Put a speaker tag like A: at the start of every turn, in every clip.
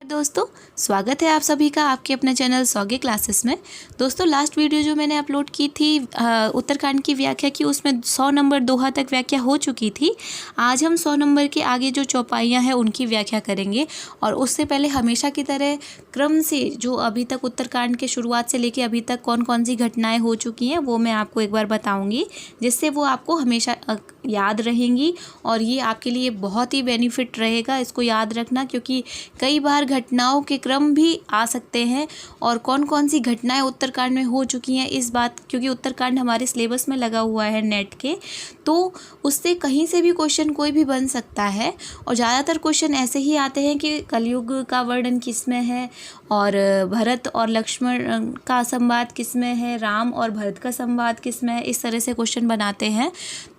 A: दोस्तों, स्वागत है आप सभी का आपके अपने चैनल सौगे क्लासेस में। दोस्तों, लास्ट वीडियो जो मैंने अपलोड की थी उत्तरकांड की व्याख्या की, उसमें 100 नंबर दोहा तक व्याख्या हो चुकी थी। आज हम 100 नंबर के आगे जो चौपाइयाँ हैं उनकी व्याख्या करेंगे। और उससे पहले हमेशा की तरह क्रम से जो अभी तक उत्तरकांड के शुरुआत से लेकर अभी तक कौन कौन सी घटनाएँ हो चुकी हैं वो मैं आपको एक बार बताऊँगी, जिससे वो आपको हमेशा याद रहेंगी। और ये आपके लिए बहुत ही बेनिफिट रहेगा इसको याद रखना, क्योंकि कई बार घटनाओं के क्रम भी आ सकते हैं और कौन कौन सी घटनाएं उत्तरकांड में हो चुकी हैं इस बात, क्योंकि उत्तरकांड हमारे सिलेबस में लगा हुआ है नेट के, तो उससे कहीं से भी क्वेश्चन कोई भी बन सकता है। और ज़्यादातर क्वेश्चन ऐसे ही आते हैं कि कलयुग का वर्णन किसमें है, और भरत और लक्ष्मण का संवाद किसमें है, राम और भरत का संवाद किसमें है, इस तरह से क्वेश्चन बनाते हैं।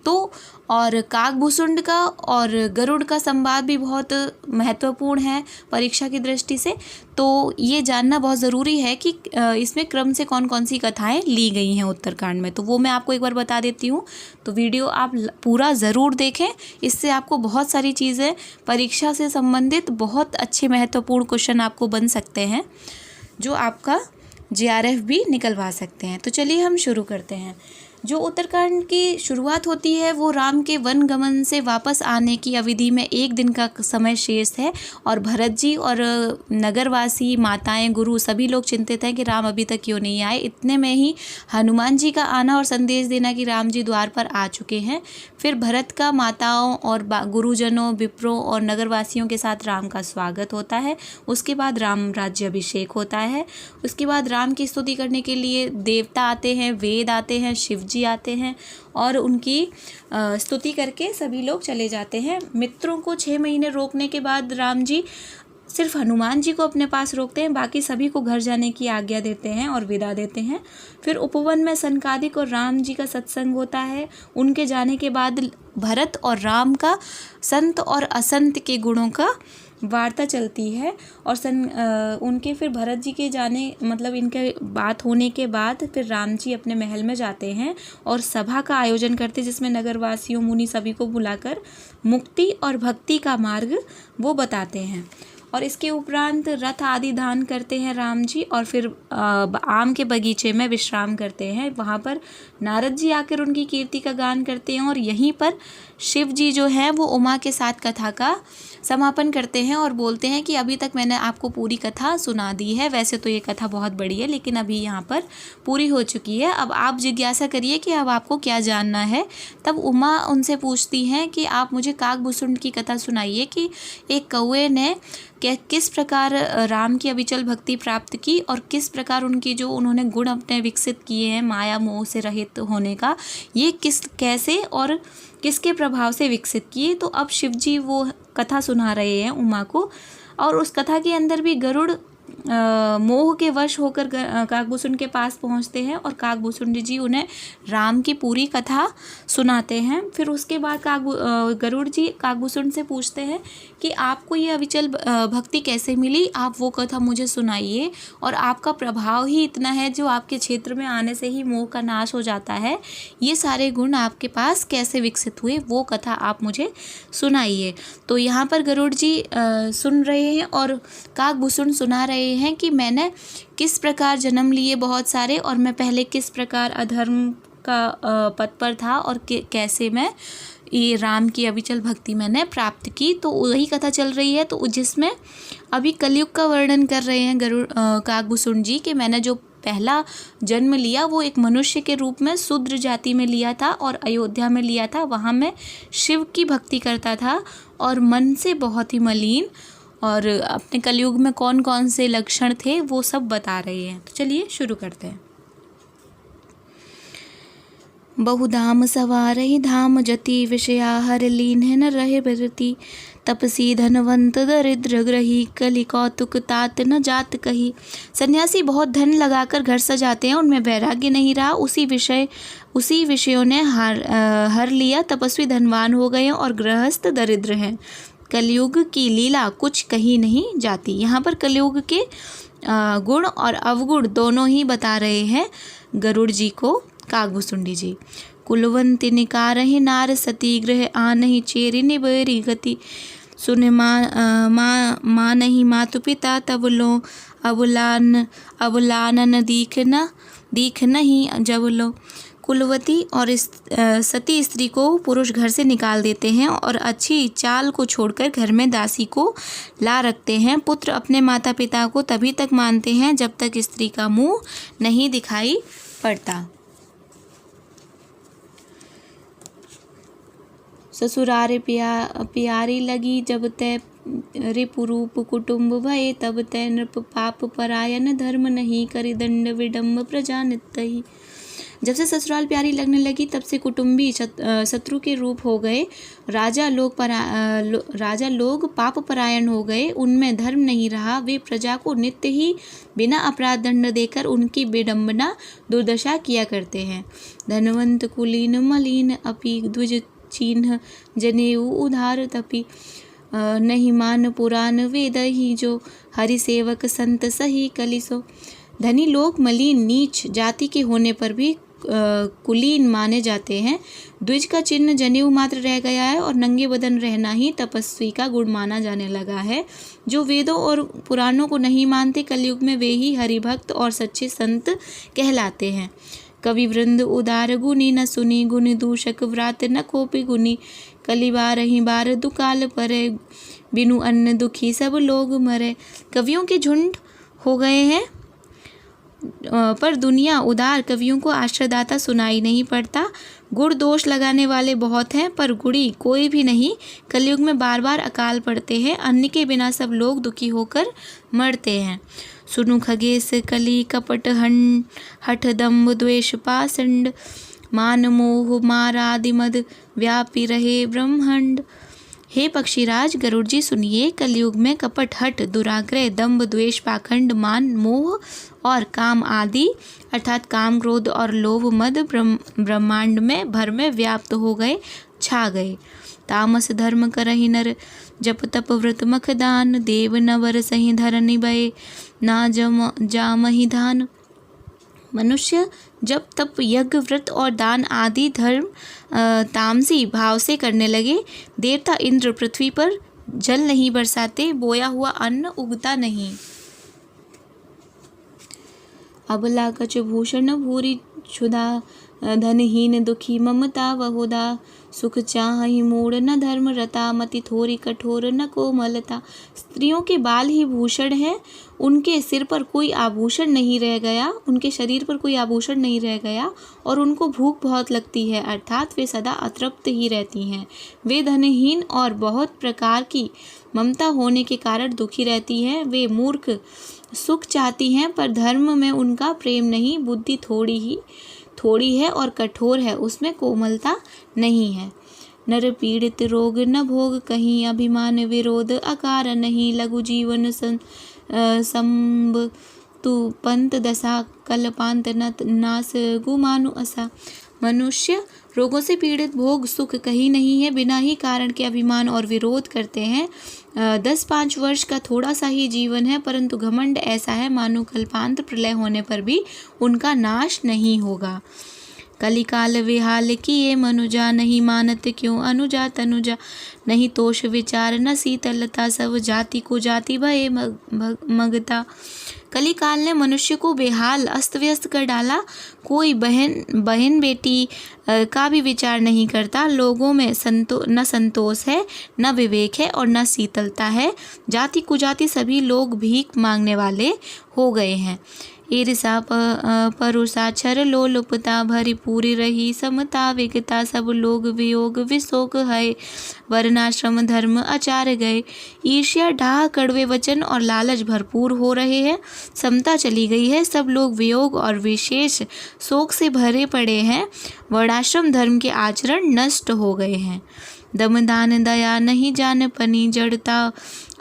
A: तो और काकभूषुंड का और गरुड़ का संवाद भी बहुत महत्वपूर्ण है परीक्षा की दृष्टि से। तो ये जानना बहुत ज़रूरी है कि इसमें क्रम से कौन कौन सी कथाएं ली गई हैं उत्तरकांड में, तो वो मैं आपको एक बार बता देती हूँ। तो वीडियो आप पूरा ज़रूर देखें, इससे आपको बहुत सारी चीज़ें परीक्षा से संबंधित बहुत अच्छे महत्वपूर्ण क्वेश्चन आपको बन सकते हैं, जो आपका JRF भी निकलवा सकते हैं। तो चलिए हम शुरू करते हैं। जो उत्तरकांड की शुरुआत होती है वो राम के वन गमन से वापस आने की अवधि में 1 दिन का समय शेष है। और भरत जी और नगरवासी, माताएं, गुरु सभी लोग चिंतित हैं कि राम अभी तक क्यों नहीं आए। इतने में ही हनुमान जी का आना और संदेश देना कि राम जी द्वार पर आ चुके हैं। फिर भरत का माताओं और गुरुजनों, विप्रों और नगरवासियों के साथ राम का स्वागत होता है। उसके बाद राम राज्याभिषेक होता है। उसके बाद राम की स्तुति करने के लिए देवता आते हैं, वेद आते हैं, शिव जी आते हैं और उनकी स्तुति करके सभी लोग चले जाते हैं। मित्रों को 6 महीने रोकने के बाद राम जी सिर्फ हनुमान जी को अपने पास रोकते हैं, बाकी सभी को घर जाने की आज्ञा देते हैं और विदा देते हैं। फिर उपवन में सनकादिक और राम जी का सत्संग होता है। उनके जाने के बाद भरत और राम का संत और असंत के गुणों का वार्ता चलती है। और उनके फिर भरत जी के जाने मतलब इनके बात होने के बाद फिर राम जी अपने महल में जाते हैं और सभा का आयोजन करते हैं, जिसमें नगरवासियों, मुनि सभी को बुलाकर मुक्ति और भक्ति का मार्ग वो बताते हैं। और इसके उपरांत रथ आदि दान करते हैं राम जी, और फिर आम के बगीचे में विश्राम करते हैं। वहाँ पर नारद जी आकर उनकी कीर्ति का गान करते हैं और यहीं पर शिव जी जो है वो उमा के साथ कथा का समापन करते हैं और बोलते हैं कि अभी तक मैंने आपको पूरी कथा सुना दी है। वैसे तो ये कथा बहुत बड़ी है, लेकिन अभी यहाँ पर पूरी हो चुकी है। अब आप जिज्ञासा करिए कि अब आपको क्या जानना है। तब उमा उनसे पूछती हैं कि आप मुझे काकभूषुंड की कथा सुनाइए कि एक कौवे ने किस प्रकार राम की अविचल भक्ति प्राप्त की और किस प्रकार उनकी जो उन्होंने गुण अपने विकसित किए हैं माया मोह से रहित होने का, ये कैसे और किसके प्रभाव से विकसित किए। तो अब शिव जी वो कथा सुना रहे हैं उमा को, और उस कथा के अंदर भी गरुड़ मोह के वश होकर काकभूषुंड के पास पहुंचते हैं और काकभूषुंड जी उन्हें राम की पूरी कथा सुनाते हैं। फिर उसके बाद गरुड़ जी काकभूषुंड से पूछते हैं कि आपको ये अविचल भक्ति कैसे मिली, आप वो कथा मुझे सुनाइए। और आपका प्रभाव ही इतना है जो आपके क्षेत्र में आने से ही मोह का नाश हो जाता है, ये सारे गुण आपके पास कैसे विकसित हुए, वो कथा आप मुझे सुनाइए। तो यहाँ पर गरुड़ जी सुन रहे हैं और काकभूषुंड सुना रहे हैं कि मैंने किस प्रकार जन्म लिए बहुत सारे, और मैं पहले किस प्रकार अधर्म का पथ पर था और कैसे मैं ये राम की अविचल भक्ति मैंने प्राप्त की। तो वही कथा चल रही है, तो जिसमें अभी कलयुग का वर्णन कर रहे हैं काकभूषुंड जी कि मैंने जो पहला जन्म लिया वो एक मनुष्य के रूप में शूद्र जाति में लिया था और अयोध्या में लिया था। वहाँ मैं शिव की भक्ति करता था और मन से बहुत ही मलिन, और अपने कलयुग में कौन कौन से लक्षण थे वो सब बता रहे हैं। तो चलिए शुरू करते हैं। बहुधाम सवारहि धाम जति विषया हर लीन न रहे बरती तपसी धनवंत दरिद्र ग्रही कलि कौतुक तात न जात कही। सन्यासी बहुत धन लगाकर घर सजाते हैं, उनमें वैराग्य नहीं रहा, उसी विषयों ने हर लिया। तपस्वी धनवान हो गए और गृहस्थ दरिद्र हैं। कलयुग की लीला कुछ कही नहीं जाती। यहाँ पर कलयुग के गुण और अवगुण दोनों ही बता रहे हैं गरुड़ जी को काकभूषुंडी जी। कुलवंती निकारहि नार सती गृह आनहि चेरि निबेरी गति। सुन माँ नहीं मातु पिता तब लो अबुलानन दीख नहीं जब लो। कुलवती और सती स्त्री को पुरुष घर से निकाल देते हैं और अच्छी चाल को छोड़कर घर में दासी को ला रखते हैं। पुत्र अपने माता पिता को तभी तक मानते हैं जब तक स्त्री का मुंह नहीं दिखाई पड़ता। ससुरारे प्यारी लगी जब तय रिपुरूप कुटुंब भये तब तय नृप पाप परायण धर्म नहीं करि दंड विडम्ब प्रजा नित्य। जब से ससुराल प्यारी लगने लगी तब से कुटुंबी शत्रु के रूप हो गए। राजा लोग पाप परायण हो गए, उनमें धर्म नहीं रहा। वे प्रजा को नित्य ही बिना अपराध दंड देकर उनकी विडम्बना दुर्दशा किया करते हैं। धनवंत कुलीन मलिन अपि द्विज चिन्ह जनेऊ उधार तपि नहीं मान पुराण वेद ही जो हरि सेवक संत सही कलिसो। धनी लोग मलिन नीच जाति के होने पर भी कुलीन माने जाते हैं। द्विज का चिन्ह जनेऊ मात्र रह गया है और नंगे बदन रहना ही तपस्वी का गुण माना जाने लगा है। जो वेदों और पुराणों को नहीं मानते, कलयुग में वे ही हरिभक्त और सच्चे संत कहलाते हैं। कवि वृंद उदार गुनी न सुनी गुनी दूषक व्रात न कोपि गुनी कली बार ही बार दुकाल परे बिनु अन्न दुखी सब लोग मरे। कवियों के झुंड हो गए हैं पर दुनिया उदार कवियों को आश्रयदाता सुनाई नहीं पड़ता। गुण दोष लगाने वाले बहुत हैं पर गुणी कोई भी नहीं। कलयुग में बार बार अकाल पड़ते हैं, अन्न के बिना सब लोग दुखी होकर मरते हैं। सुनु खगेश कली कपट हठ दम्भ द्वेष पाषंड मान मोह मारादि मद व्यापी रहे ब्रह्मांड। हे पक्षीराज गरुड़ जी सुनिए, कलयुग में कपट हट दुराग्रह दंभ द्वेष पाखंड मान मोह और काम आदि अर्थात काम क्रोध और लोभ मद ब्रह्मांड में भर में व्याप्त हो गए, छा गए। तामस धर्म करहि नर जप तप व्रत मख दान देव नवर सही धरनि भय ना जामहि धान। मनुष्य जब तप यज्ञ व्रत और दान आदि धर्म तामसी भाव से करने लगे, देवता इंद्र पृथ्वी पर जल नहीं बरसाते, बोया हुआ अन्न उगता नहीं। अबला कछ भूषण भूरी क्षुधा धनहीन दुखी ममता वहुदा सुख चाहि मूढ़ न धर्म रता मति थोरी कठोर न कोमलता। स्त्रियों के बाल ही भूषण हैं, उनके सिर पर कोई आभूषण नहीं रह गया, उनके शरीर पर कोई आभूषण नहीं रह गया और उनको भूख बहुत लगती है अर्थात वे सदा अतृप्त ही रहती हैं। वे धनहीन और बहुत प्रकार की ममता होने के कारण दुखी रहती हैं। वे मूर्ख सुख चाहती हैं पर धर्म में उनका प्रेम नहीं, बुद्धि थोड़ी है और कठोर है, उसमें कोमलता नहीं है। नर पीड़ित रोग न भोग कहीं अभिमान विरोध अकार नहीं लघु जीवन संब तु पंत दशा कल्पांत नास गुमानु असा। मनुष्य रोगों से पीड़ित भोग सुख कहीं नहीं है, बिना ही कारण के अभिमान और विरोध करते हैं। 10-5 वर्ष का थोड़ा सा ही जीवन है परंतु घमंड ऐसा है मानो कल्पांत प्रलय होने पर भी उनका नाश नहीं होगा। कलिकाल विहाल किए मनुजा नहीं मानत क्यों अनुजा तनुजा नहीं तोष विचार न शीतलता सब जाति को जाति भय मगता। कलिकाल ने मनुष्य को बेहाल अस्त व्यस्त कर डाला, कोई बहन बेटी का भी विचार नहीं करता। लोगों में न संतोष है, न विवेक है और न शीतलता है। जाति कुजाति सभी लोग भीख मांगने वाले हो गए हैं। ईर्षा परुषा छर लोलुपता भरी पूरी रही समता विगता सब लोग वियोग विशोक है वर्णाश्रम धर्म आचार गए। ईर्ष्या डाह कड़वे वचन और लालच भरपूर हो रहे हैं, समता चली गई है, सब लोग वियोग और विशेष शोक से भरे पड़े हैं। वर्णाश्रम धर्म के आचरण नष्ट हो गए हैं। दमदान दया नहीं जान पनी जड़ता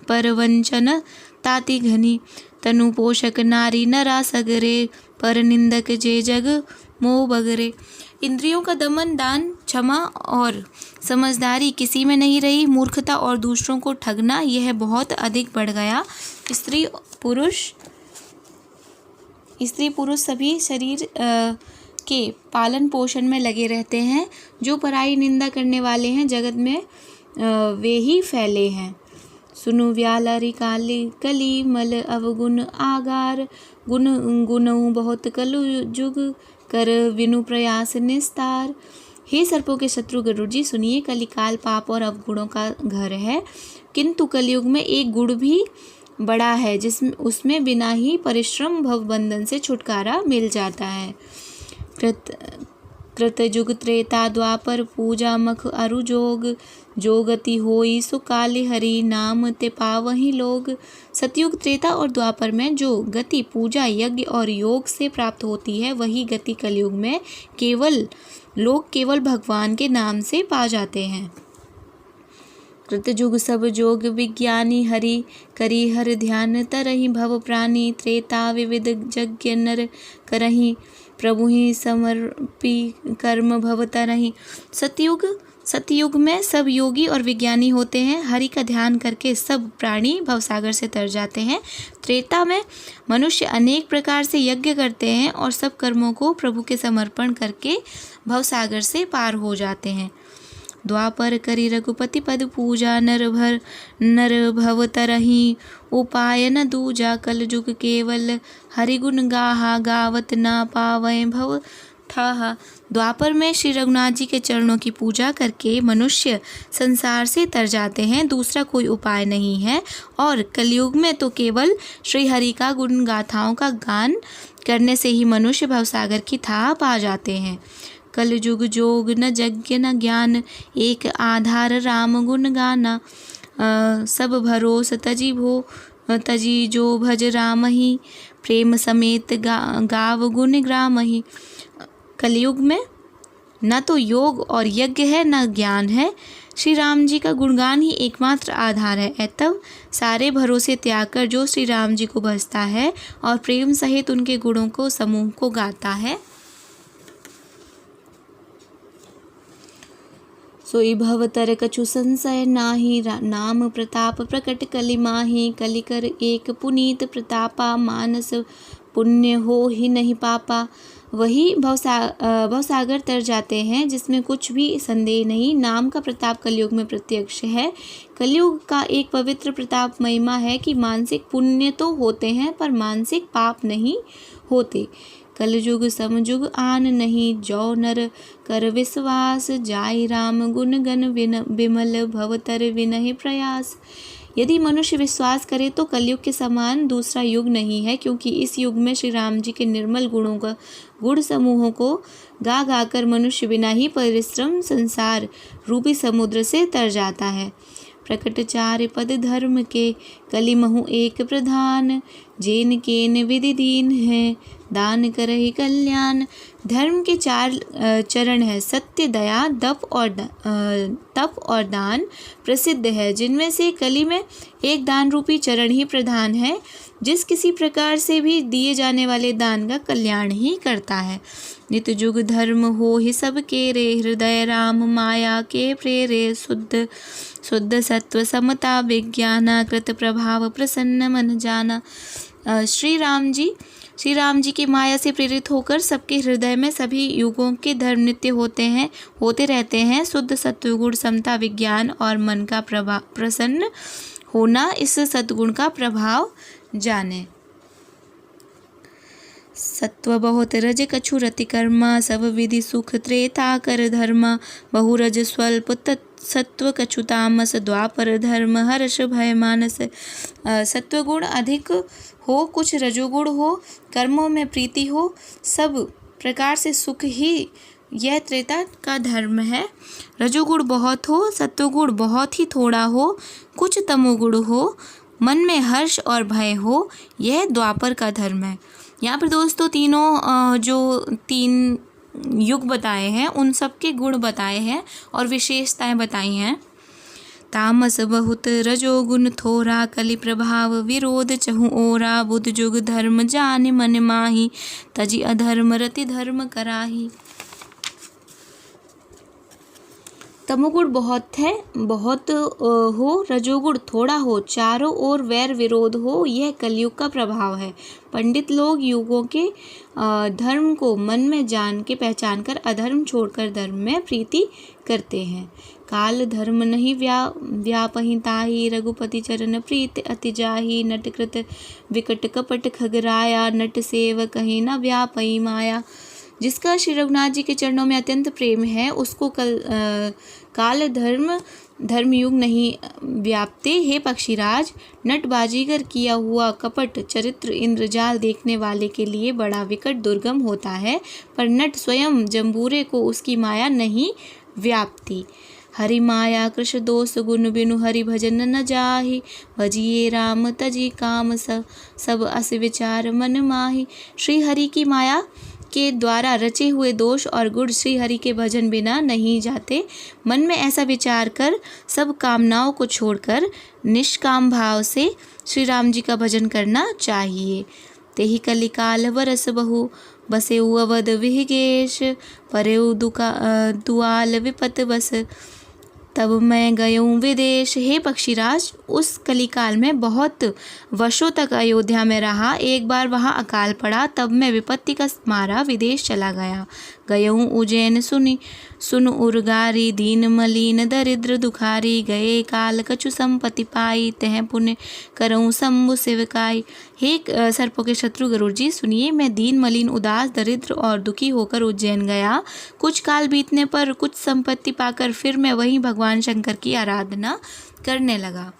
A: परवंचन ताति घनी तनु पोषक नारी नरा सगरे पर निंदक जे जग मोह बगरे। इंद्रियों का दमन दान क्षमा और समझदारी किसी में नहीं रही। मूर्खता और दूसरों को ठगना यह बहुत अधिक बढ़ गया। स्त्री पुरुष सभी शरीर के पालन पोषण में लगे रहते हैं। जो पराई निंदा करने वाले हैं जगत में वे ही फैले हैं। सुनु व्यालरी काली कली मल अवगुण आगार गुण गुणऊ बहुत कलु जुग कर विनु प्रयास निस्तार। हे सर्पों के शत्रु गरुड़ जी सुनिए, कलिकाल पाप और अवगुणों का घर है, किंतु कलयुग में एक गुण भी बड़ा है जिसमें उसमें बिना ही परिश्रम भव बंधन से छुटकारा मिल जाता है। कृतयुग त्रेता द्वापर पूजा मख अरु जोग, जो गति होई सो काली हरि नाम ते पावहि लोग। सतयुग त्रेता और द्वापर में जो गति पूजा यज्ञ और योग से प्राप्त होती है वही गति कलयुग में केवल भगवान के नाम से पा जाते हैं। कृतयुग सब जोग विज्ञानी हरि करी हर ध्यान तरहि भव प्राणी, त्रेता विविध यज्ञ नर करहि प्रभु ही समर्पी कर्म भव तरहि। सतयुग में सब योगी और विज्ञानी होते हैं, हरि का ध्यान करके सब प्राणी भवसागर से तर जाते हैं। त्रेता में मनुष्य अनेक प्रकार से यज्ञ करते हैं और सब कर्मों को प्रभु के समर्पण करके भवसागर से पार हो जाते हैं। द्वापर करी रघुपति पद पूजा नर भव तरहि, उपाय न दूजा कल जुग केवल हरि गुण गाहा गावत ना पावै भव ठाहा। द्वापर में श्री रघुनाथ जी के चरणों की पूजा करके मनुष्य संसार से तर जाते हैं, दूसरा कोई उपाय नहीं है। और कलयुग में तो केवल श्री हरि का गुण गाथाओं का गान करने से ही मनुष्य भवसागर की थाह पा जाते हैं। कल जुग जोग न यज्ञ न ज्ञान, एक आधार राम गुण गाना। सब भरोस तजी जो भज राम ही, प्रेम समेत गाव गुण ग्राम ही। कलयुग में न तो योग और यज्ञ है न ज्ञान है, श्री राम जी का गुणगान ही एकमात्र आधार है। तब सारे भरोसे त्याग कर जो श्री राम जी को भजता है और प्रेम सहित उनके गुणों को समूह को गाता है, सोई भव तर कछु संशय नाही, नाम प्रताप प्रकट कलि माही। कलिकर एक पुनीत प्रतापा, मानस पुण्य हो ही नहीं पापा। वही भवसागर तर जाते हैं जिसमें कुछ भी संदेह नहीं। नाम का प्रताप कलयुग में प्रत्यक्ष है। कलयुग का एक पवित्र प्रताप महिमा है कि मानसिक पुण्य तो होते हैं पर मानसिक पाप नहीं होते। कलयुग समयुग आन नहीं, जो नर कर विश्वास, जाय राम गुण गण विमल भवतर विनहि प्रयास। यदि मनुष्य विश्वास करे तो कलयुग के समान दूसरा युग नहीं है, क्योंकि इस युग में श्री राम जी के निर्मल गुण समूहों को गा गाकर मनुष्य बिना ही परिश्रम संसार रूपी समुद्र से तर जाता है। प्रकट चार पद धर्म के, कलि महु एक प्रधान, जेन केन विधि दीन है, दान करहि कल्याण। धर्म के चार चरण है, सत्य, दया, तप और दान प्रसिद्ध है, जिनमें से कली में एक दान रूपी चरण ही प्रधान है, जिस किसी प्रकार से भी दिए जाने वाले दान का कल्याण ही करता है। नित जुग धर्म हो ही सब के रे, हृदय राम माया के प्रेरे। शुद्ध सत्व समता विज्ञाना, कृत प्रभाव प्रसन्न मन जाना। श्री राम जी की माया से प्रेरित होकर सबके हृदय में सभी युगों के धर्म नित्य होते रहते हैं। शुद्ध सत्वगुण समता विज्ञान और मन का प्रसन्न होना, इस सद्गुण का प्रभाव जाने। सत्व बहुत रज कछु रति कर्मा, सब विधि सुख त्रेता कर धर्मा। बहु रज स्वल्प सत्व कछु तामस, द्वापर धर्म हर्ष भय मानस। सत्वगुण अधिक हो, कुछ रजोगुण हो, कर्मों में प्रीति हो, सब प्रकार से सुख ही यह त्रेता का धर्म है। रजोगुण बहुत हो, सत्वगुण बहुत ही थोड़ा हो, कुछ तमोगुण हो, मन में हर्ष और भय हो, यह द्वापर का धर्म है। यहाँ पर दोस्तों तीन युग बताए हैं, उन सब के गुण बताए हैं और विशेषताएं बताई हैं। तामस बहुत रजोगुण थोरा, कलि प्रभाव विरोध चहु ओरा। बुध जुग धर्म जान मन माही, तजी अधर्म रति धर्म कराही। तमोगुण बहुत हो, रजोगुण थोड़ा हो, चारों ओर वैर विरोध हो, यह कलयुग का प्रभाव है। पंडित लोग युगों के धर्म को मन में जान के पहचान कर अधर्म छोड़कर धर्म में प्रीति करते हैं। काल धर्म नहीं व्यापहि ताहि, रघुपति चरण प्रीत अति जाहि। नटकृत विकट कपट खगराया, नट सेव कहीं न व्यापहि माया। जिसका श्री रघुनाथ जी के चरणों में अत्यंत प्रेम है उसको काल धर्मयुग नहीं व्यापते। हे पक्षीराज, नट बाजीगर किया हुआ कपट चरित्र इंद्रजाल देखने वाले के लिए बड़ा विकट दुर्गम होता है, पर नट स्वयं जम्बूरे को उसकी माया नहीं व्यापती। हरि माया कृष्ण दोष गुण बिनु, हरि भजन न जाहि। भजिए राम तजी काम सब अस विचार मन माहि। श्री हरि की माया के द्वारा रचे हुए दोष और गुण श्री हरि के भजन बिना नहीं जाते। मन में ऐसा विचार कर सब कामनाओं को छोड़कर निष्काम भाव से श्री राम जी का भजन करना चाहिए। तेहि कलिकाल वरस बहु, बसेउ अवध विहगेश। परेउ दुआल विपत बस, तब मैं गयूं विदेश। हे पक्षीराज, उस कलिकाल में बहुत वर्षों तक अयोध्या में रहा। एक बार वहाँ अकाल पड़ा, तब मैं विपत्ति का मारा विदेश चला गयूं उज्जैन सुन उर्गारी। दीन मलिन दरिद्र दुखारी, गए काल कछु संपत्ति पाई। तह पुण्य करऊं शंभु सेवकाई। हे सर्पों के शत्रु गरुड़ जी, सुनिए, मैं दीन मलिन उदास दरिद्र और दुखी होकर उज्जैन गया। कुछ काल बीतने पर कुछ संपत्ति पाकर फिर मैं वहीं भगवान शंकर की आराधना करने लगा।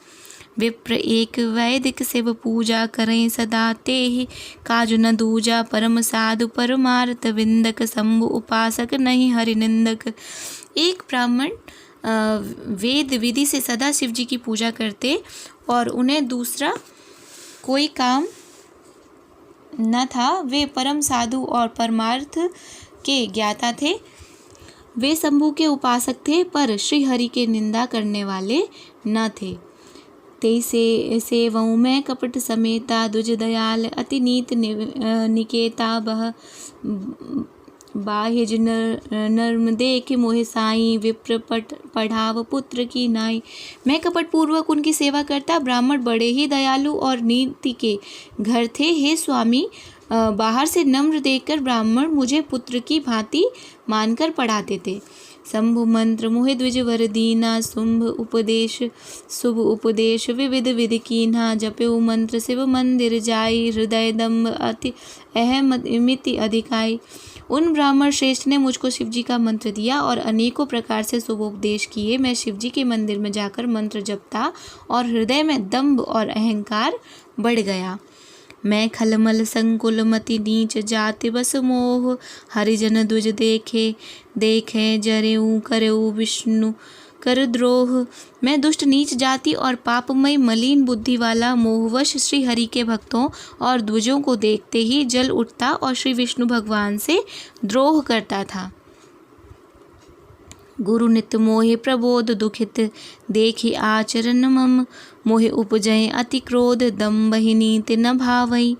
A: विप्र एक वैदिक शिव पूजा करें सदा, तेहि काजु न दूजा। परम साधु परमार्थ विंदक, शंभु उपासक नहीं हरि निंदक। एक ब्राह्मण वेद विधि से सदा शिव जी की पूजा करते और उन्हें दूसरा कोई काम न था। वे परम साधु और परमार्थ के ज्ञाता थे। वे शंभु के उपासक थे, पर श्री हरि के निंदा करने वाले न थे। तेई सेवऊं मैं कपट समेता, दुज दयाल अति नीत निकेता। बाह्यज नर्म देख मोहि साई, विप्र पढ़ाव पुत्र की नाई। मैं कपट पूर्वक उनकी सेवा करता। ब्राह्मण बड़े ही दयालु और नीति के घर थे। हे स्वामी, बाहर से नम्र देखकर ब्राह्मण मुझे पुत्र की भांति मानकर पढ़ाते थे। शंभु मंत्र मोहि द्विज वर दीना, शुभ उपदेश विविध विधि कीन्हा। जपेउ मंत्र शिव मंदिर जाई, हृदय दम्भ अति अहमिति अधिकाई। उन ब्राह्मण श्रेष्ठ ने मुझको शिवजी का मंत्र दिया और अनेकों प्रकार से शुभ उपदेश किए। मैं शिवजी के मंदिर में जाकर मंत्र जपता और हृदय में दम्भ और अहंकार बढ़ गया। मैं खलमल संकुल मति नीच जाति बस मोह, हरिजन द्विज देखे जरेऊ करेऊ विष्णु कर द्रोह। मैं दुष्ट नीच जाति और पापमय मलिन बुद्धि वाला मोहवश श्री हरि के भक्तों और द्विजों को देखते ही जल उठता और श्री विष्णु भगवान से द्रोह करता था। गुरु नित मोहे प्रबोध दुखित, देखि आचरण मम। मोहे उपजय अति क्रोध, दम्भहि नीति न भावई।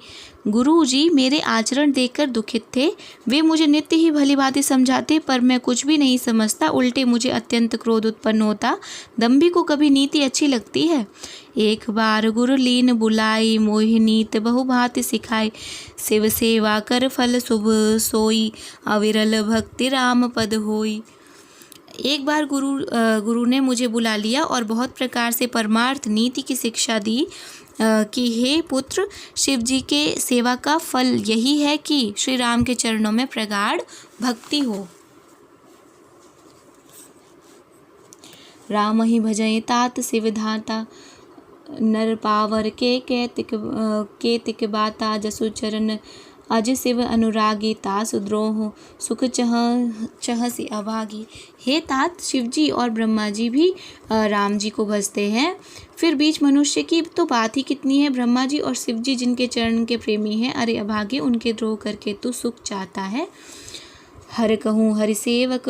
A: गुरु जी मेरे आचरण देखकर दुखित थे। वे मुझे नित्य ही भली भांति समझाते, पर मैं कुछ भी नहीं समझता। उल्टे मुझे अत्यंत क्रोध उत्पन्न होता। दम्भी को कभी नीति अच्छी लगती है। एक बार गुरु लीन बुलाई, मोहि नीत बहु भांति सिखाई। शिव सेवा कर फल शुभ सोई, अविरल भक्ति राम पद होई। एक बार गुरु ने मुझे बुला लिया और बहुत प्रकार से परमार्थ नीति की शिक्षा दी कि हे पुत्र, शिव जी के सेवा का फल यही है कि श्री राम के चरणों में प्रगाढ़ भक्ति हो। राम ही भजय तात शिव धाता, नर पावर के केतिक बाता। जसु चरण अज शिव अनुरागी, तास द्रोह सुख चहसी अभागी। हे तात, शिवजी और ब्रह्मा जी भी राम जी को भजते हैं। फिर बीच मनुष्य की तो बात ही कितनी है। ब्रह्मा जी और शिव जी जिनके चरण के प्रेमी हैं, अरे अभागे, उनके द्रोह करके तू सुख चाहता है। हर कहूँ हरि सेवक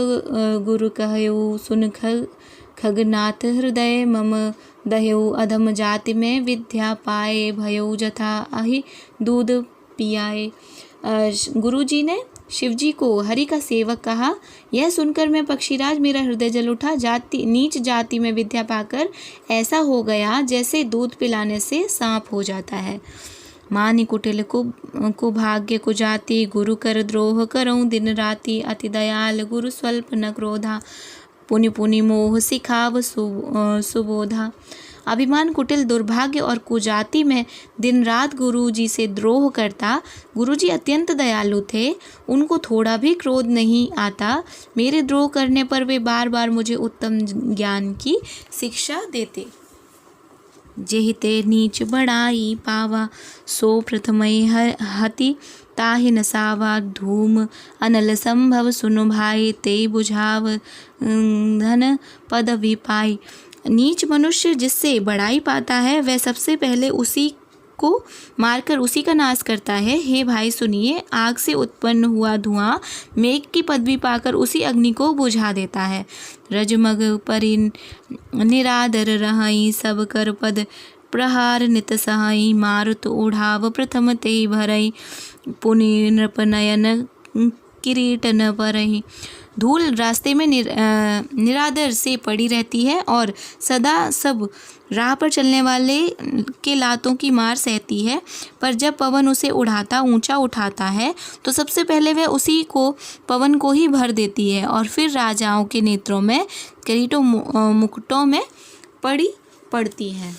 A: गुरु कहऊ, सुन खगनाथ हृदय मम। दहेऊ अधम जाति में विद्या पाए, भयऊ जथा अहि दूध पियाए। गुरु जी ने शिव जी को हरि का सेवक कहा। यह सुनकर मैं पक्षीराज, मेरा हृदय जल उठा। नीच जाति में विद्या पाकर ऐसा हो गया जैसे दूध पिलाने से सांप हो जाता है। मानि कुटिल को भाग्य को जाति, गुरु कर द्रोह करऊँ दिन राति। अति दयाल गुरु स्वल्प न क्रोधा, पुनि पुनि मोह सिखाव सुबोधा। अभिमान, कुटिल, दुर्भाग्य और कुजाति में दिन रात गुरुजी से द्रोह करता। गुरुजी अत्यंत दयालु थे, उनको थोड़ा भी क्रोध नहीं आता। मेरे द्रोह करने पर वे बार बार मुझे उत्तम ज्ञान की शिक्षा देते। जेहिते नीच बढ़ाई पावा, सो प्रथमय हति ताहि नसावा। धूम अनल संभव सुनु भाई, ते बुझाव धन पदवी पाई। नीच मनुष्य जिससे बढ़ाई पाता है वह सबसे पहले उसी को मारकर उसी का नाश करता है। हे भाई सुनिए, आग से उत्पन्न हुआ धुआं मेघ की पदवी पाकर उसी अग्नि को बुझा देता है। रजमग परि निरादर रहई, सब कर पद प्रहार नित सहई। मारुत ओढ़ाव प्रथम ते भरई, पुनि नृप नयन किरीट न परही। धूल रास्ते में निरादर से पड़ी रहती है और सदा सब राह पर चलने वाले के लातों की मार सहती है, पर जब पवन उसे उड़ाता ऊंचा उठाता है तो सबसे पहले वह उसी को पवन को ही भर देती है और फिर राजाओं के नेत्रों में किरीटों मुकुटों में पड़ती है।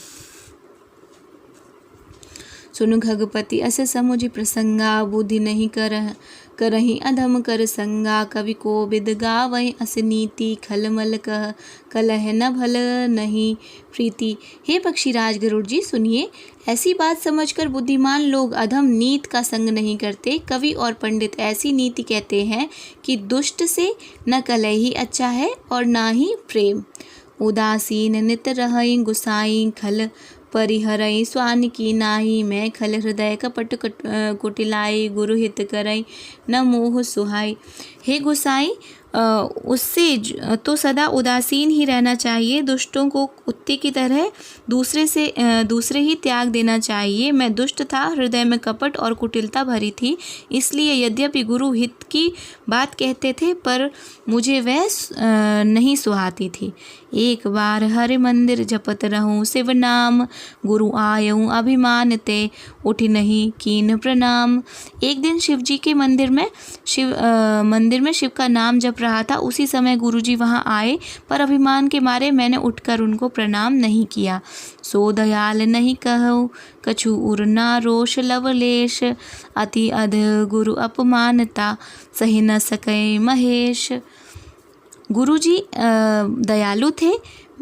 A: सुनु घगपति अस समुझ प्रसंगा, बुद्धि नहीं करही अधम कर संगा। कवि कोविद गावै अस नीति, खलमल कह कलह न भल नहीं प्रीति। हे पक्षीराज गरुड़ जी सुनिए, ऐसी बात समझकर बुद्धिमान लोग अधम नीत का संग नहीं करते। कवि और पंडित ऐसी नीति कहते हैं कि दुष्ट से न कलह ही अच्छा है और ना ही प्रेम। उदासीन नित रहई गुसाई, खल परिहरई स्वान की नाही। मैं खल हृदय कपट कुटिलाई, गुरु हित करई न मोह सुहाई। हे गुसाई, उससे तो सदा उदासीन ही रहना चाहिए। दुष्टों को कुत्ते की तरह दूसरे ही त्याग देना चाहिए। मैं दुष्ट था, हृदय में कपट और कुटिलता भरी थी, इसलिए यद्यपि गुरु हित की बात कहते थे पर मुझे वह नहीं सुहाती थी। एक बार हरि मंदिर जपत रहूं शिव नाम, गुरु आयऊं अभिमान ते उठ नहीं कीन प्रणाम। एक दिन शिव जी के मंदिर में शिव का नाम जप रहा था। उसी समय गुरुजी वहां आए, पर अभिमान के मारे मैंने उठकर उनको प्रणाम नहीं किया। सो दयाल नहीं कहो कछु उरना रोष लवलेश, अति अध गुरु अपमानता सही न सके महेश। गुरुजी दयालु थे,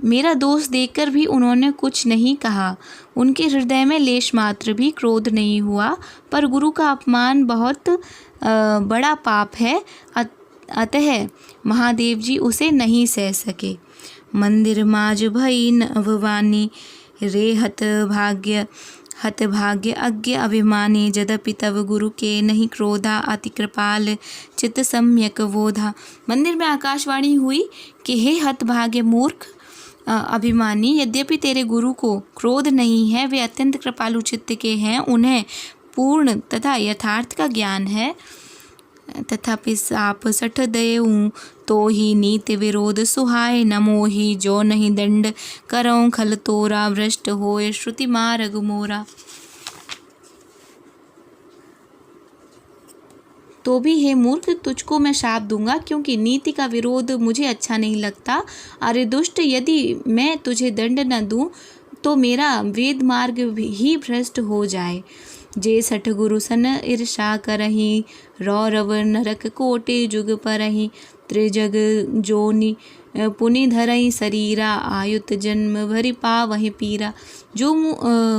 A: मेरा दोष देखकर भी उन्होंने कुछ नहीं कहा। उनके हृदय में लेश मात्र भी क्रोध नहीं हुआ, पर गुरु का अपमान बहुत बड़ा पाप है, अतः महादेव जी उसे नहीं सह सके। मंदिर माज भई नववानी, रे हत भाग्य अज्ञ अभिमानी। जदपि तव गुरु के नहीं क्रोधा, अति कृपाल चित्त सम्यक बोधा। मंदिर में आकाशवाणी हुई कि हे हत भाग्य मूर्ख अभिमानी, यद्यपि तेरे गुरु को क्रोध नहीं है, वे अत्यंत कृपालु चित्त के हैं, उन्हें पूर्ण तथा यथार्थ का ज्ञान है। तथापि साप सठ दयऊँ तो ही नीति विरोध सुहाय, न मोहि जो नहीं दंड करऊँ खल तोरा, भ्रष्ट होए श्रुति मार्ग मोरा। तो भी हे मूर्ख, तुझको मैं शाप दूंगा, क्योंकि नीति का विरोध मुझे अच्छा नहीं लगता। अरे दुष्ट, यदि मैं तुझे दंड न दूं तो मेरा वेद मार्ग ही भ्रष्ट हो जाए। जे सठ गुरु सन ईर्षा करही, रौरव नरक कोटि जुग परही। त्रिजग जोनि पुनि धरई शरीरा, आयुत जन्म भरि पावहि पीरा। जो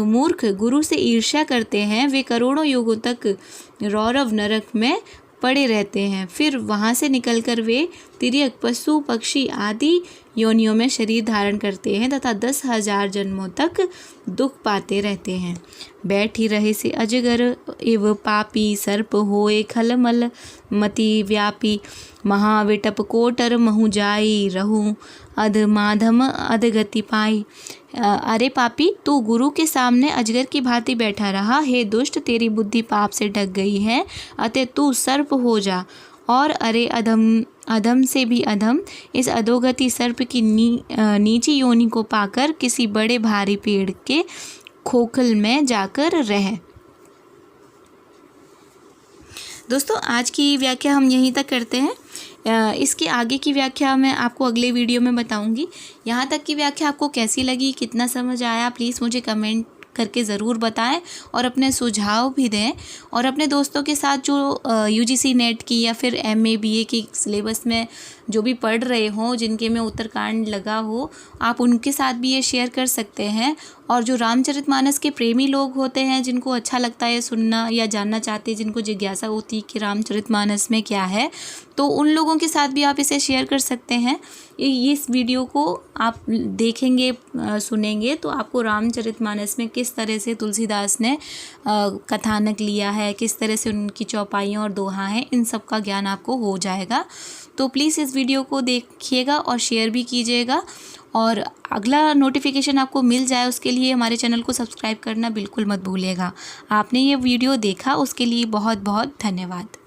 A: मूर्ख गुरु से ईर्ष्या करते हैं वे करोड़ों युगों तक रौरव नरक में पड़े रहते हैं। फिर वहाँ से निकलकर वे तिर्यक पशु पक्षी आदि योनियों में शरीर धारण करते हैं तथा 10,000 जन्मों तक दुख पाते रहते हैं। बैठी रहे से अजगर एव पापी, सर्प होए खलमल मति व्यापी। महाविटप कोटर महु जाई, रहूं अध माधम अधगति पाई। अरे पापी, तू गुरु के सामने अजगर की भांति बैठा रहा। हे दुष्ट, तेरी बुद्धि पाप से ढक गई है, अतः तू सर्प हो जा। और अरे अधम से भी अधम, इस अधोगति सर्प की नीची योनि को पाकर किसी बड़े भारी पेड़ के खोखल में जाकर रह। दोस्तों आज की व्याख्या हम यहीं तक करते हैं। इसके आगे की व्याख्या मैं आपको अगले वीडियो में बताऊंगी। यहाँ तक की व्याख्या आपको कैसी लगी, कितना समझ आया, प्लीज़ मुझे कमेंट करके ज़रूर बताएं और अपने सुझाव भी दें। और अपने दोस्तों के साथ जो UGC नेट की या फिर MA BA की सिलेबस में जो भी पढ़ रहे हों, जिनके में उत्तरकांड लगा हो, आप उनके साथ भी ये शेयर कर सकते हैं। और जो रामचरितमानस के प्रेमी लोग होते हैं, जिनको अच्छा लगता है सुनना या जानना चाहते हैं, जिनको जिज्ञासा होती है कि रामचरितमानस में क्या है, तो उन लोगों के साथ भी आप इसे शेयर कर सकते हैं। इस वीडियो को आप देखेंगे, सुनेंगे तो आपको रामचरितमानस में किस तरह से तुलसीदास ने कथानक लिया है, किस तरह से उनकी चौपाइयाँ और दोहा हैं, इन सब का ज्ञान आपको हो जाएगा। तो प्लीज़ इस वीडियो को देखिएगा और शेयर भी कीजिएगा। और अगला नोटिफिकेशन आपको मिल जाए उसके लिए हमारे चैनल को सब्सक्राइब करना बिल्कुल मत भूलिएगा। आपने ये वीडियो देखा उसके लिए बहुत बहुत धन्यवाद।